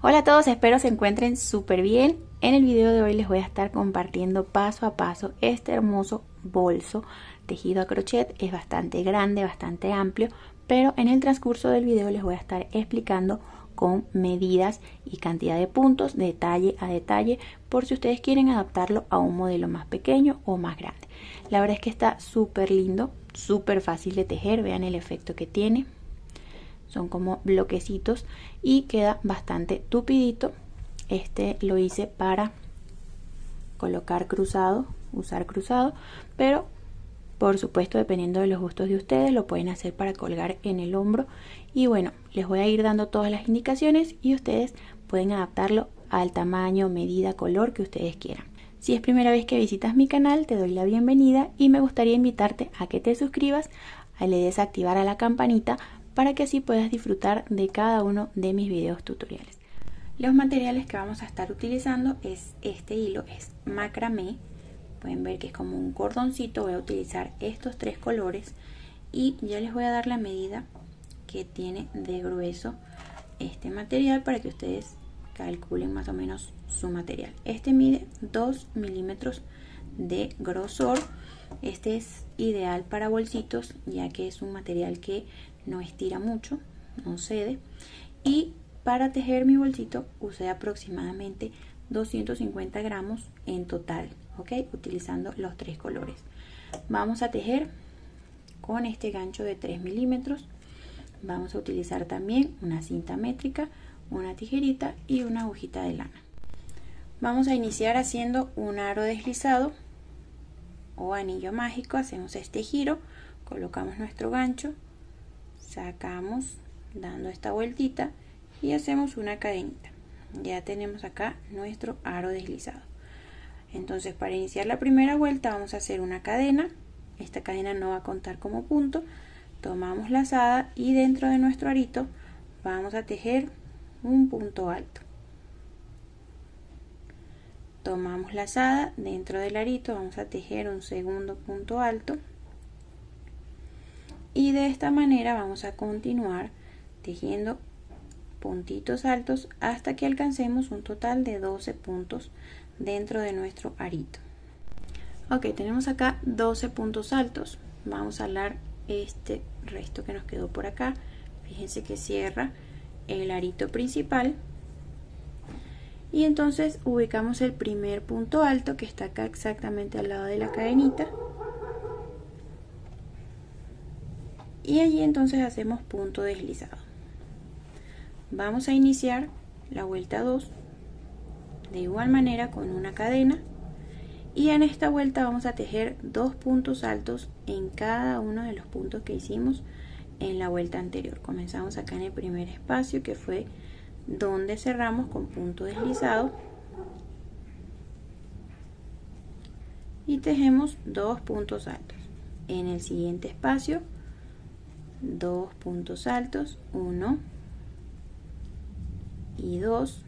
Hola a todos, espero se encuentren súper bien. En el video de hoy les voy a estar compartiendo paso a paso este hermoso bolso tejido a crochet. Es bastante grande, bastante amplio, pero en el transcurso del video les voy a estar explicando con medidas y cantidad de puntos, detalle a detalle, por si ustedes quieren adaptarlo a un modelo más pequeño o más grande. La verdad es que está súper lindo, súper fácil de tejer. Vean el efecto que tiene. Son como bloquecitos y queda bastante tupidito. Este lo hice para colocar cruzado, usar cruzado, pero por supuesto dependiendo de los gustos de ustedes lo pueden hacer para colgar en el hombro. Y bueno, les voy a ir dando todas las indicaciones y ustedes pueden adaptarlo al tamaño, medida, color que ustedes quieran. Si es primera vez que visitas mi canal, te doy la bienvenida y me gustaría invitarte a que te suscribas, le des a activar a la campanita para que así puedas disfrutar de cada uno de mis videos tutoriales. Los materiales que vamos a estar utilizando es este hilo, es macramé. Pueden ver que es como un cordoncito. Voy a utilizar estos tres colores y ya les voy a dar la medida que tiene de grueso este material para que ustedes calculen más o menos su material. Este mide 2 milímetros de grosor. Este es ideal para bolsitos ya que es un material que no estira mucho, no cede. Y para tejer mi bolsito usé aproximadamente 250 gramos en total, ¿ok? Utilizando los tres colores. Vamos a tejer con este gancho de 3 milímetros. Vamos a utilizar también una cinta métrica, una tijerita y una agujita de lana. Vamos a iniciar haciendo un aro deslizado o anillo mágico. Hacemos este giro, colocamos nuestro gancho, sacamos dando esta vueltita y hacemos una cadenita. Ya tenemos acá nuestro aro deslizado. Entonces para iniciar la primera vuelta vamos a hacer una cadena. Esta cadena no va a contar como punto. Tomamos lazada y dentro de nuestro arito vamos a tejer un punto alto. Tomamos lazada, dentro del arito vamos a tejer un segundo punto alto. Y de esta manera vamos a continuar tejiendo puntitos altos hasta que alcancemos un total de 12 puntos dentro de nuestro arito. Ok, tenemos acá 12 puntos altos. Vamos a alar este resto que nos quedó por acá. Fíjense que cierra el arito principal. Y entonces ubicamos el primer punto alto que está acá exactamente al lado de la cadenita. Y allí entonces hacemos punto deslizado. Vamos a iniciar la vuelta 2 de igual manera con una cadena y en esta vuelta vamos a tejer 2 puntos altos en cada uno de los puntos que hicimos en la vuelta anterior. Comenzamos acá en el primer espacio que fue donde cerramos con punto deslizado y tejemos 2 puntos altos. En el siguiente espacio 2 puntos altos, 1 y 2.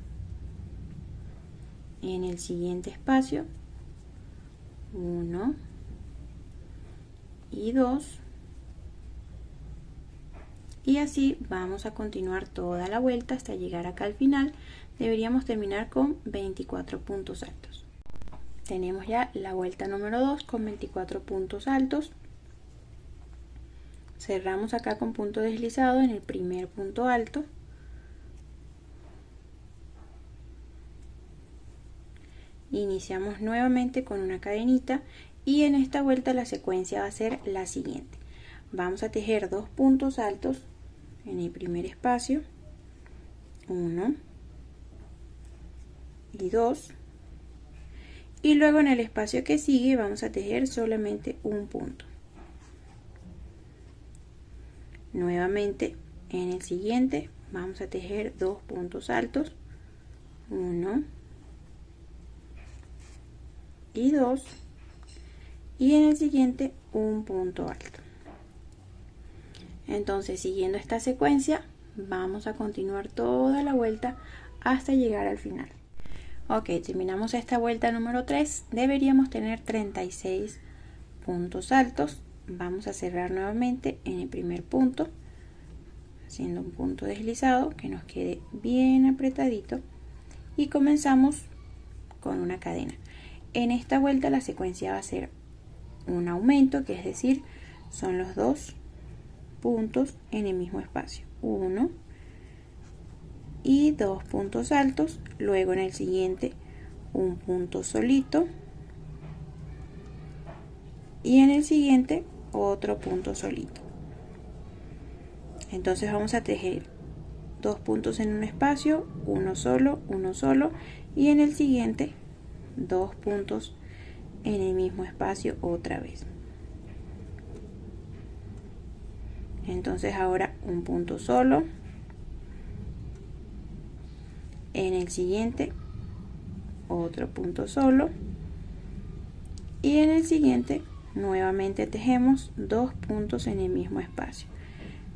En el siguiente espacio 1 y 2. Y así vamos a continuar toda la vuelta hasta llegar acá al final. Deberíamos terminar con 24 puntos altos. Tenemos ya la vuelta número 2 con 24 puntos altos. Cerramos acá con punto deslizado en el primer punto alto. Iniciamos nuevamente con una cadenita y en esta vuelta la secuencia va a ser la siguiente. Vamos a tejer 2 puntos altos en el primer espacio, 1 y 2, y luego en el espacio que sigue vamos a tejer solamente un punto. Nuevamente en el siguiente vamos a tejer 2 puntos altos, 1 y 2, y en el siguiente un punto alto. Entonces siguiendo esta secuencia vamos a continuar toda la vuelta hasta llegar al final. Ok, terminamos esta vuelta número 3. Deberíamos tener 36 puntos altos. Vamos a cerrar nuevamente en el primer punto, haciendo un punto deslizado que nos quede bien apretadito y comenzamos con una cadena. En esta vuelta la secuencia va a ser un aumento, que es decir, son los dos puntos en el mismo espacio, 1 y 2 puntos altos, luego en el siguiente un punto solito y en el siguiente otro punto solito. Entonces vamos a tejer 2 puntos en un espacio, uno solo y en el siguiente 2 puntos en el mismo espacio otra vez. Entonces ahora un punto solo, en el siguiente otro punto solo y en el siguiente nuevamente tejemos 2 puntos en el mismo espacio.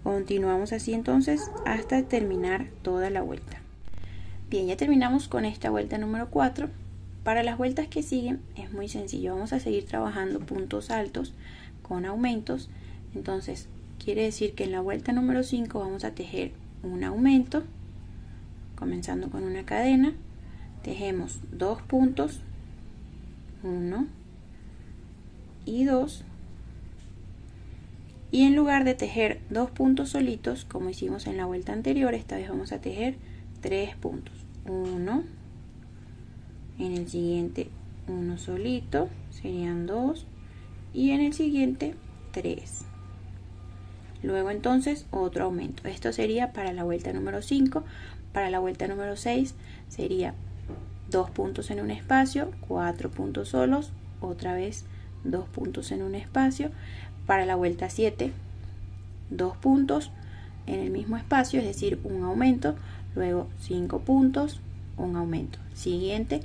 Continuamos así entonces hasta terminar toda la vuelta. Bien, ya terminamos con esta vuelta número 4. Para las vueltas que siguen es muy sencillo, vamos a seguir trabajando puntos altos con aumentos. Entonces quiere decir que en la vuelta número 5 vamos a tejer un aumento, comenzando con una cadena, tejemos 2 puntos, 1 y 2, y en lugar de tejer 2 puntos solitos como hicimos en la vuelta anterior, esta vez vamos a tejer 3 puntos, 1, en el siguiente uno solito, serían 2, y en el siguiente 3. Luego entonces otro aumento. Esto sería para la vuelta número 5. Para la vuelta número 6 sería 2 puntos en un espacio, 4 puntos solos, otra vez 2 puntos en un espacio. Para la vuelta 7, 2 puntos en el mismo espacio, es decir, un aumento, luego 5 puntos, un aumento. Siguiente,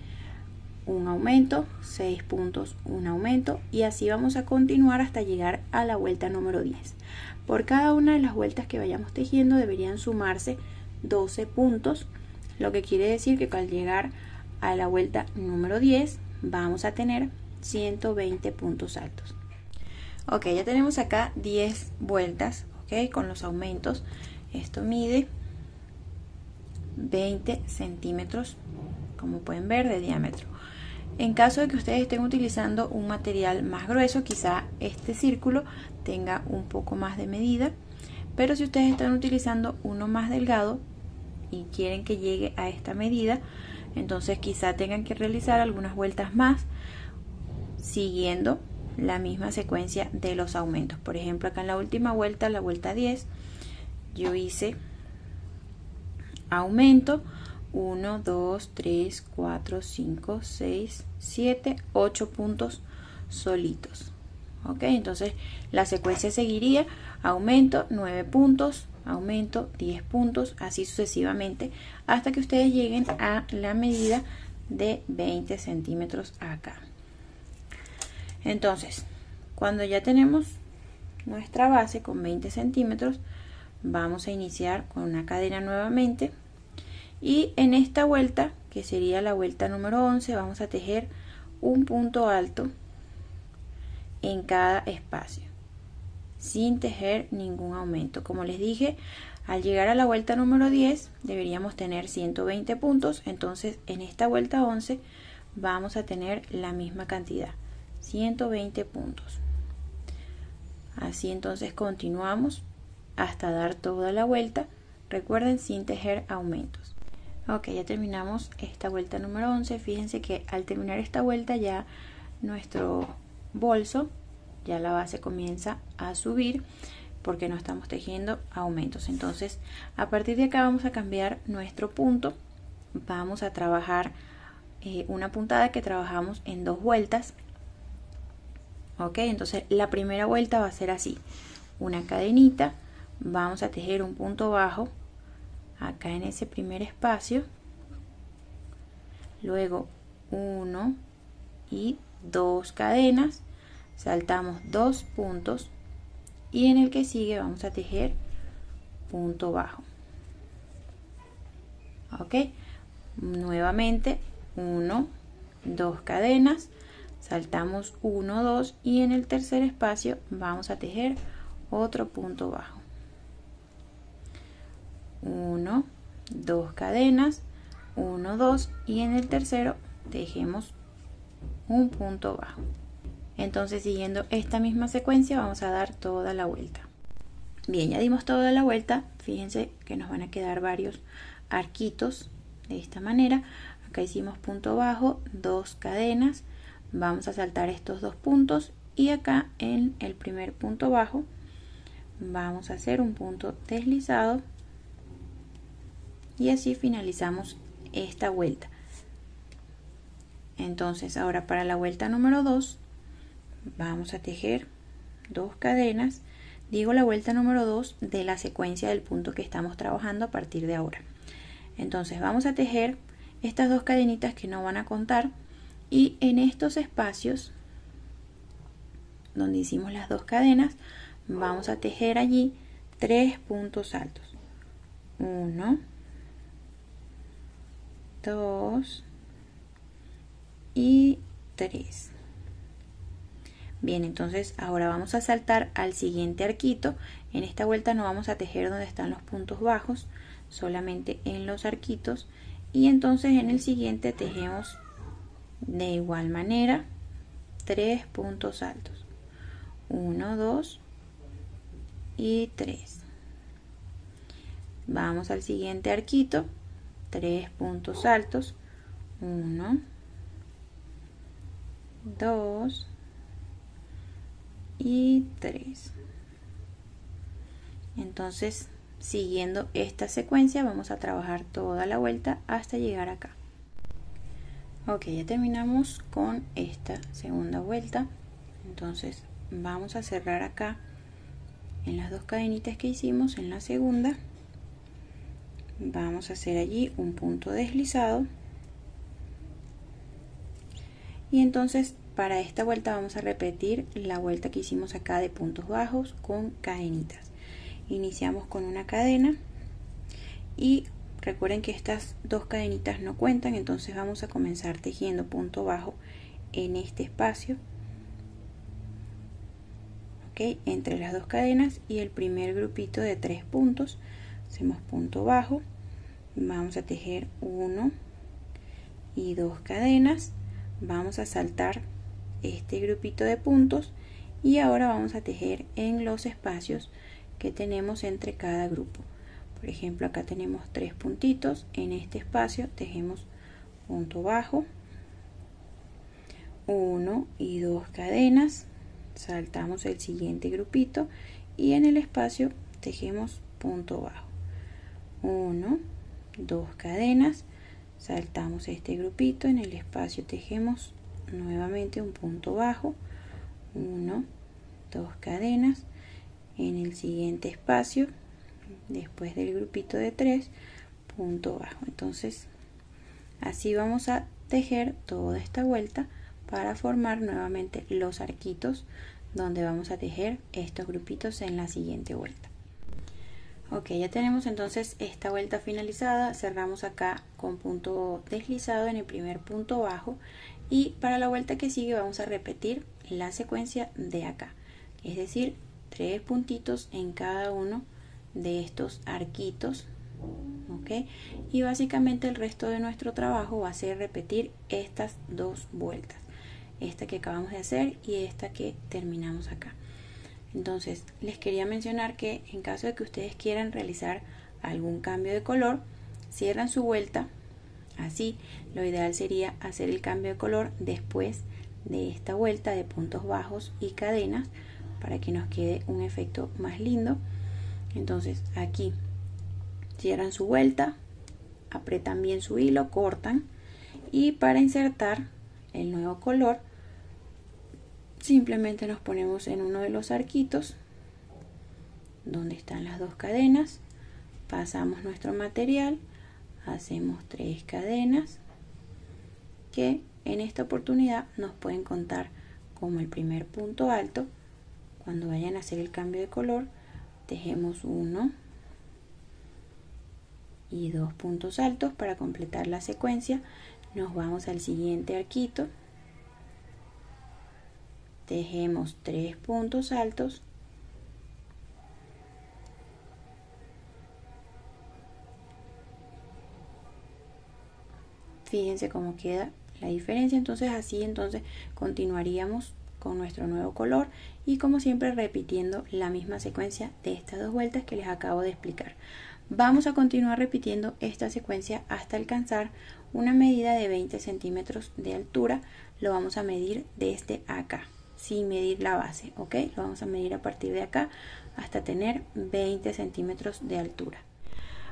un aumento, 6 puntos, un aumento, y así vamos a continuar hasta llegar a la vuelta número 10. Por cada una de las vueltas que vayamos tejiendo deberían sumarse 12 puntos, lo que quiere decir que al llegar a la vuelta número 10 vamos a tener 120 puntos altos. Ok, ya tenemos acá 10 vueltas, ok, con los aumentos. Esto mide 20 centímetros, como pueden ver, de diámetro. En caso de que ustedes estén utilizando un material más grueso, quizá este círculo tenga un poco más de medida, pero si ustedes están utilizando uno más delgado y quieren que llegue a esta medida, entonces quizá tengan que realizar algunas vueltas más siguiendo la misma secuencia de los aumentos. Por ejemplo, acá en la última vuelta, la vuelta 10, yo hice aumento 1, 2, 3, 4, 5, 6, 7, 8 puntos solitos. Ok, entonces la secuencia seguiría aumento 9 puntos, aumento 10 puntos, así sucesivamente hasta que ustedes lleguen a la medida de 20 centímetros acá. Entonces, cuando ya tenemos nuestra base con 20 centímetros, vamos a iniciar con una cadena nuevamente. Y en esta vuelta, que sería la vuelta número 11, vamos a tejer un punto alto en cada espacio, sin tejer ningún aumento. Como les dije, al llegar a la vuelta número 10 deberíamos tener 120 puntos. Entonces en esta vuelta 11 vamos a tener la misma cantidad, 120 puntos. Así entonces continuamos hasta dar toda la vuelta. Recuerden, sin tejer aumentos. Ok, ya terminamos esta vuelta número 11. Fíjense que al terminar esta vuelta ya nuestro bolso, ya la base comienza a subir porque no estamos tejiendo aumentos. Entonces a partir de acá vamos a cambiar nuestro punto. Vamos a trabajar una puntada que trabajamos en 2 vueltas. Ok, entonces la primera vuelta va a ser así: una cadenita, vamos a tejer un punto bajo acá en ese primer espacio, luego 1 y 2 cadenas, saltamos 2 puntos y en el que sigue vamos a tejer punto bajo. Ok, nuevamente 1, 2 cadenas, saltamos 1, 2 y en el tercer espacio vamos a tejer otro punto bajo. 1, 2 cadenas, 1, 2 y en el tercero tejemos un punto bajo. Entonces, siguiendo esta misma secuencia, vamos a dar toda la vuelta. Bien, ya dimos toda la vuelta. Fíjense que nos van a quedar varios arquitos de esta manera. Acá hicimos punto bajo, 2 cadenas, vamos a saltar estos 2 puntos y acá en el primer punto bajo vamos a hacer un punto deslizado y así finalizamos esta vuelta. Entonces ahora para la vuelta número 2 vamos a tejer 2 cadenas. Digo la vuelta número 2 de la secuencia del punto que estamos trabajando a partir de ahora. Entonces vamos a tejer estas 2 cadenitas que no van a contar y en estos espacios donde hicimos las 2 cadenas vamos a tejer allí 3 puntos altos. 1, 2 y 3. Bien, entonces ahora vamos a saltar al siguiente arquito. En esta vuelta no vamos a tejer donde están los puntos bajos, solamente en los arquitos, y entonces en el siguiente tejemos de igual manera 3 puntos altos. 1, 2 y 3. Vamos al siguiente arquito, 3 puntos altos. 1, 2 y 3. Entonces, siguiendo esta secuencia vamos a trabajar toda la vuelta hasta llegar acá. Ok, ya terminamos con esta segunda vuelta. Entonces vamos a cerrar acá en las 2 cadenitas que hicimos en la segunda. Vamos a hacer allí un punto deslizado y entonces para esta vuelta vamos a repetir la vuelta que hicimos acá de puntos bajos con cadenitas. Iniciamos con una cadena y recuerden que estas 2 cadenitas no cuentan, entonces vamos a comenzar tejiendo punto bajo en este espacio, ¿ok? Entre las 2 cadenas y el primer grupito de 3 puntos hacemos punto bajo, vamos a tejer 1 y 2 cadenas, vamos a saltar este grupito de puntos y ahora vamos a tejer en los espacios que tenemos entre cada grupo. Por ejemplo, acá tenemos 3 puntitos, en este espacio tejemos punto bajo, 1 y 2 cadenas, saltamos el siguiente grupito y en el espacio tejemos punto bajo, 1, 2 cadenas, saltamos este grupito, en el espacio tejemos nuevamente un punto bajo, 1, 2 cadenas, en el siguiente espacio después del grupito de 3 punto bajo. Entonces así vamos a tejer toda esta vuelta para formar nuevamente los arquitos donde vamos a tejer estos grupitos en la siguiente vuelta. Ok, ya tenemos entonces esta vuelta finalizada. Cerramos acá con punto deslizado en el primer punto bajo y para la vuelta que sigue vamos a repetir la secuencia de acá, es decir, 3 puntitos en cada uno de estos arquitos, ¿ok? Y básicamente el resto de nuestro trabajo va a ser repetir estas 2 vueltas, esta que acabamos de hacer y esta que terminamos acá. Entonces les quería mencionar que en caso de que ustedes quieran realizar algún cambio de color, cierran su vuelta así. Lo ideal sería hacer el cambio de color después de esta vuelta de puntos bajos y cadenas para que nos quede un efecto más lindo. Entonces aquí cierran su vuelta, apretan bien su hilo, cortan y para insertar el nuevo color simplemente nos ponemos en uno de los arquitos donde están las 2 cadenas, pasamos nuestro material, hacemos 3 cadenas que en esta oportunidad nos pueden contar como el primer punto alto. Cuando vayan a hacer el cambio de color tejemos 1 y 2 puntos altos. Para completar la secuencia nos vamos al siguiente arquito, tejemos 3 puntos altos Fíjense cómo queda la diferencia. Entonces así continuaríamos con nuestro nuevo color y como siempre repitiendo la misma secuencia de estas dos vueltas que les acabo de explicar. Vamos a continuar repitiendo esta secuencia hasta alcanzar una medida de 20 centímetros de altura. Lo vamos a medir desde acá, sin medir la base, ¿ok? Lo vamos a medir a partir de acá hasta tener 20 centímetros de altura.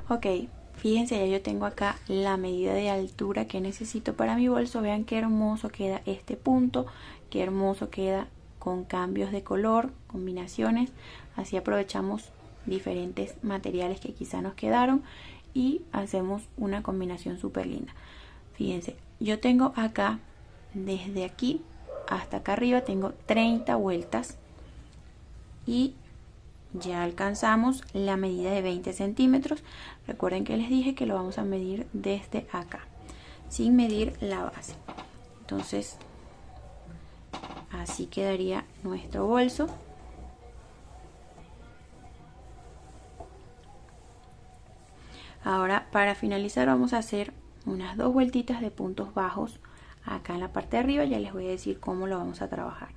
Ok, fíjense, ya yo tengo acá la medida de altura que necesito para mi bolso. Vean qué hermoso queda este punto, qué hermoso queda con cambios de color, combinaciones. Así aprovechamos diferentes materiales que quizá nos quedaron y hacemos una combinación súper linda. Fíjense, yo tengo acá, desde aquí hasta acá arriba, tengo 30 vueltas y ya alcanzamos la medida de 20 centímetros. Recuerden que les dije que lo vamos a medir desde acá, sin medir la base. Entonces, así quedaría nuestro bolso. Ahora, para finalizar, vamos a hacer unas 2 vueltitas de puntos bajos acá en la parte de arriba. Ya les voy a decir cómo lo vamos a trabajar.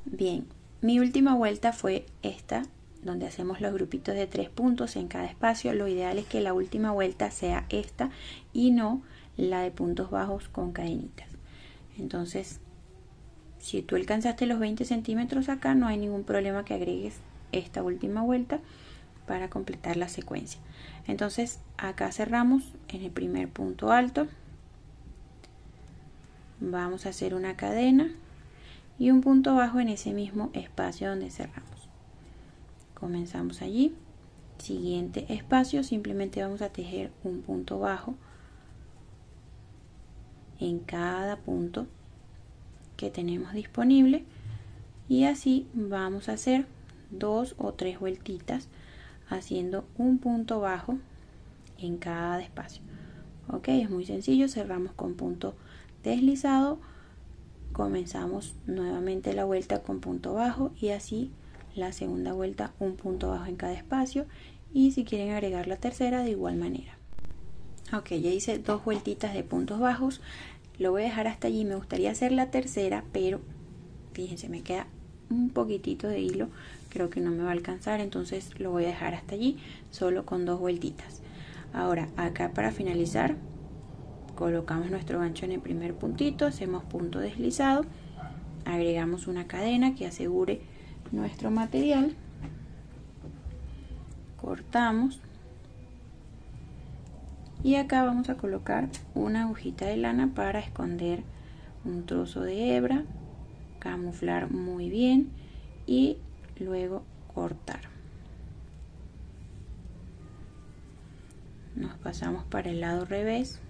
Bien, mi última vuelta fue esta, donde hacemos los grupitos de 3 puntos en cada espacio. Lo ideal es que la última vuelta sea esta y no la de puntos bajos con cadenitas. Entonces, si tú alcanzaste los 20 centímetros acá, no hay ningún problema que agregues esta última vuelta para completar la secuencia. Entonces acá cerramos en el primer punto alto, vamos a hacer una cadena y un punto bajo en ese mismo espacio donde cerramos. Comenzamos allí, siguiente espacio, simplemente vamos a tejer un punto bajo en cada punto que tenemos disponible y así vamos a hacer 2 o 3 vueltitas haciendo un punto bajo en cada espacio. Ok, es muy sencillo. Cerramos con punto deslizado, comenzamos nuevamente la vuelta con punto bajo y así la segunda vuelta un punto bajo en cada espacio y si quieren agregar la tercera de igual manera. Ok, ya hice 2 vueltitas de puntos bajos, lo voy a dejar hasta allí. Me gustaría hacer la tercera, pero fíjense, me queda un poquitito de hilo, creo que no me va a alcanzar, entonces lo voy a dejar hasta allí solo con 2 vueltitas. Ahora acá para finalizar colocamos nuestro gancho en el primer puntito, hacemos punto deslizado, agregamos una cadena que asegure nuestro material, cortamos y acá vamos a colocar una agujita de lana para esconder un trozo de hebra, camuflar muy bien y luego cortar. Nos pasamos para el lado revés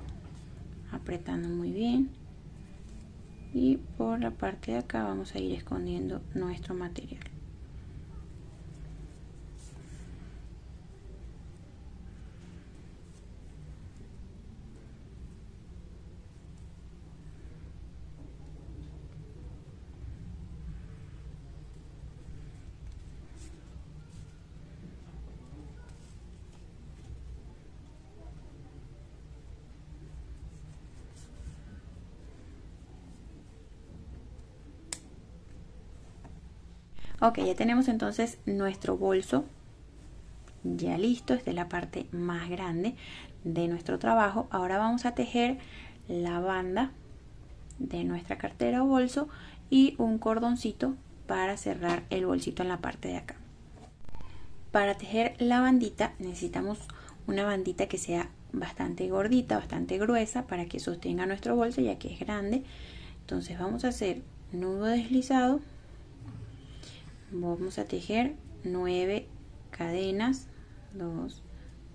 apretando muy bien y por la parte de acá vamos a ir escondiendo nuestro material. Ok, ya tenemos entonces nuestro bolso ya listo. Esta es la parte más grande de nuestro trabajo. Ahora vamos a tejer la banda de nuestra cartera o bolso y un cordoncito para cerrar el bolsito en la parte de acá. Para tejer la bandita necesitamos una bandita que sea bastante gordita, bastante gruesa para que sostenga nuestro bolso ya que es grande. Entonces vamos a hacer nudo deslizado, vamos a tejer 9 cadenas, 2,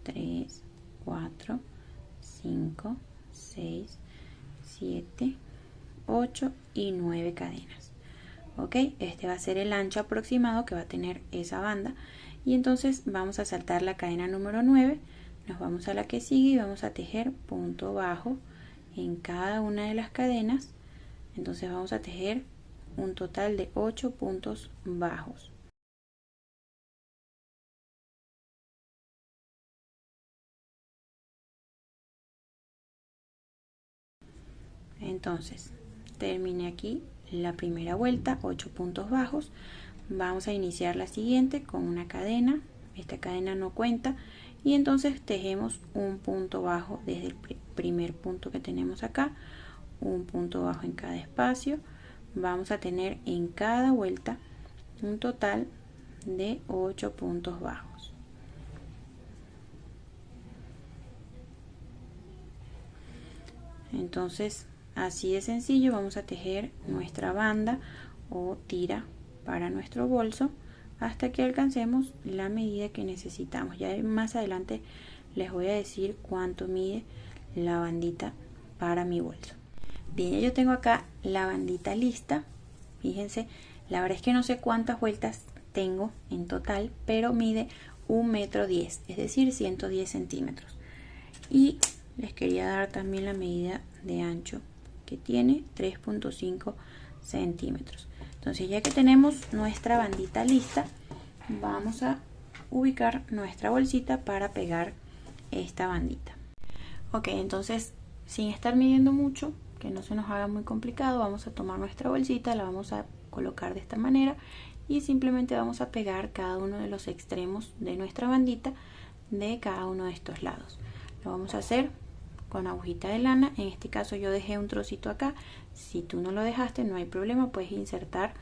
3, 4, 5, 6, 7, 8 y 9 cadenas. Ok, este va a ser el ancho aproximado que va a tener esa banda y entonces vamos a saltar la cadena número 9, nos vamos a la que sigue y vamos a tejer punto bajo en cada una de las cadenas. Entonces vamos a tejer un total de 8 puntos bajos. Entonces terminé aquí la primera vuelta, 8 puntos bajos. Vamos a iniciar la siguiente con una cadena. Esta cadena no cuenta, y entonces tejemos un punto bajo desde el primer punto que tenemos acá, un punto bajo en cada espacio. Vamos a tener en cada vuelta un total de 8 puntos bajos. Entonces, así de sencillo vamos a tejer nuestra banda o tira para nuestro bolso hasta que alcancemos la medida que necesitamos. Ya más adelante les voy a decir cuánto mide la bandita para mi bolso. Bien, ya yo tengo acá la bandita lista. Fíjense, la verdad es que no sé cuántas vueltas tengo en total, pero mide 1,10 m, es decir, 110 centímetros. Y les quería dar también la medida de ancho, que tiene 3,5 centímetros. Entonces, ya que tenemos nuestra bandita lista, vamos a ubicar nuestra bolsita para pegar esta bandita. Ok, entonces, sin estar midiendo mucho, que no se nos haga muy complicado, vamos a tomar nuestra bolsita, la vamos a colocar de esta manera y simplemente vamos a pegar cada uno de los extremos de nuestra bandita de cada uno de estos lados. Lo vamos a hacer con agujita de lana. En este caso yo dejé un trocito acá. Si tú no lo dejaste, no hay problema, puedes insertar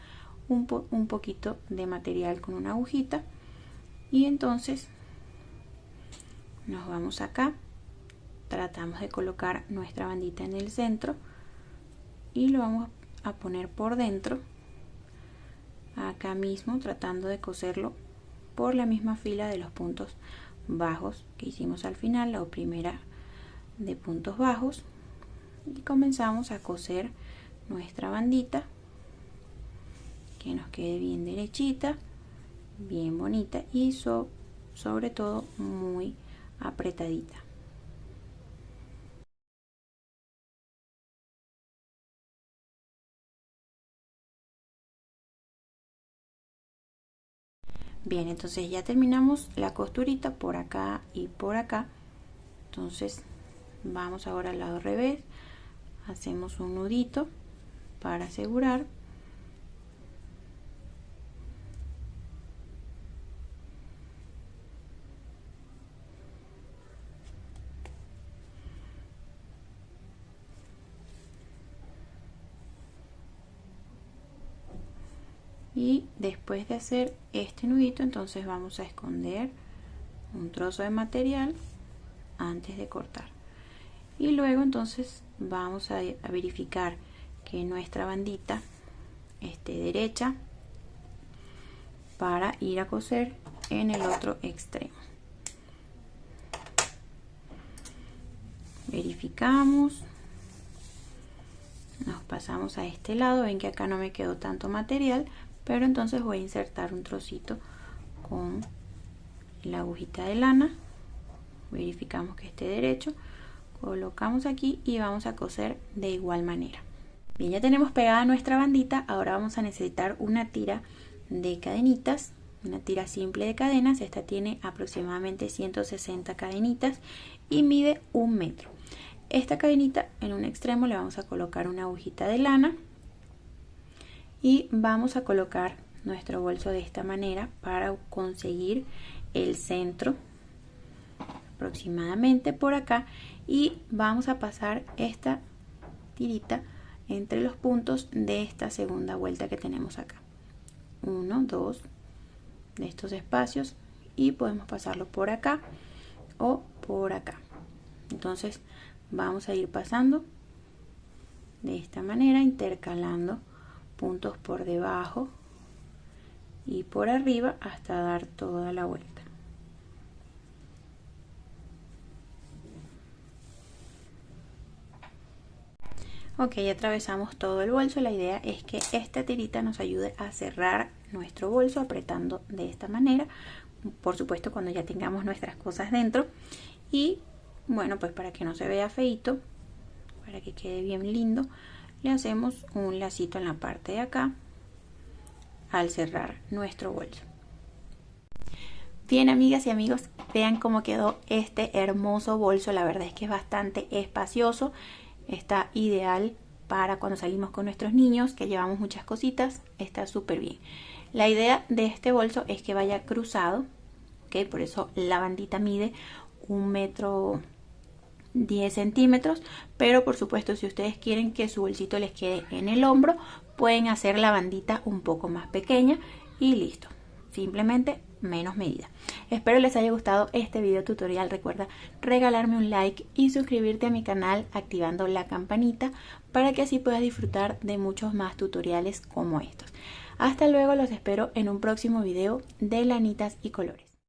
un poquito de material con una agujita. Y entonces nos vamos acá, tratamos de colocar nuestra bandita en el centro y lo vamos a poner por dentro, acá mismo, tratando de coserlo por la misma fila de los puntos bajos que hicimos al final, la primera de puntos bajos, y comenzamos a coser nuestra bandita, que nos quede bien derechita, bien bonita y sobre todo muy apretadita. Bien, entonces ya terminamos la costurita por acá y por acá. Entonces vamos ahora al lado revés, hacemos un nudito para asegurar. Y después de hacer este nudito, entonces vamos a esconder un trozo de material antes de cortar. Y luego entonces vamos a verificar que nuestra bandita esté derecha para ir a coser en el otro extremo. Verificamos, nos pasamos a este lado. Ven que acá no me quedó tanto material, pero entonces voy a insertar un trocito con la agujita de lana. Verificamos que esté derecho, colocamos aquí y vamos a coser de igual manera. Bien, ya tenemos pegada nuestra bandita. Ahora vamos a necesitar una tira de cadenitas, una tira simple de cadenas. Esta tiene aproximadamente 160 cadenitas y mide 1 metro. Esta cadenita, en un extremo le vamos a colocar una agujita de lana y vamos a colocar nuestro bolso de esta manera para conseguir el centro aproximadamente por acá, y vamos a pasar esta tirita entre los puntos de esta segunda vuelta que tenemos acá, 1, 2 de estos espacios, y podemos pasarlo por acá o por acá. Entonces vamos a ir pasando de esta manera, intercalando puntos por debajo y por arriba hasta dar toda la vuelta. Ok, ya atravesamos todo el bolso. La idea es que esta tirita nos ayude a cerrar nuestro bolso apretando de esta manera, por supuesto cuando ya tengamos nuestras cosas dentro. Y bueno, pues para que no se vea feito, para que quede bien lindo, le hacemos un lacito en la parte de acá al cerrar nuestro bolso. Bien, amigas y amigos, vean cómo quedó este hermoso bolso. La verdad es que es bastante espacioso, está ideal para cuando salimos con nuestros niños, que llevamos muchas cositas, está súper bien. La idea de este bolso es que vaya cruzado, ¿ok? Por eso la bandita mide 1,10 centímetros, pero por supuesto si ustedes quieren que su bolsito les quede en el hombro, pueden hacer la bandita un poco más pequeña y listo, simplemente menos medida. Espero les haya gustado este video tutorial. Recuerda regalarme un like y suscribirte a mi canal activando la campanita para que así puedas disfrutar de muchos más tutoriales como estos. Hasta luego, los espero en un próximo video de Lanitas y Colores.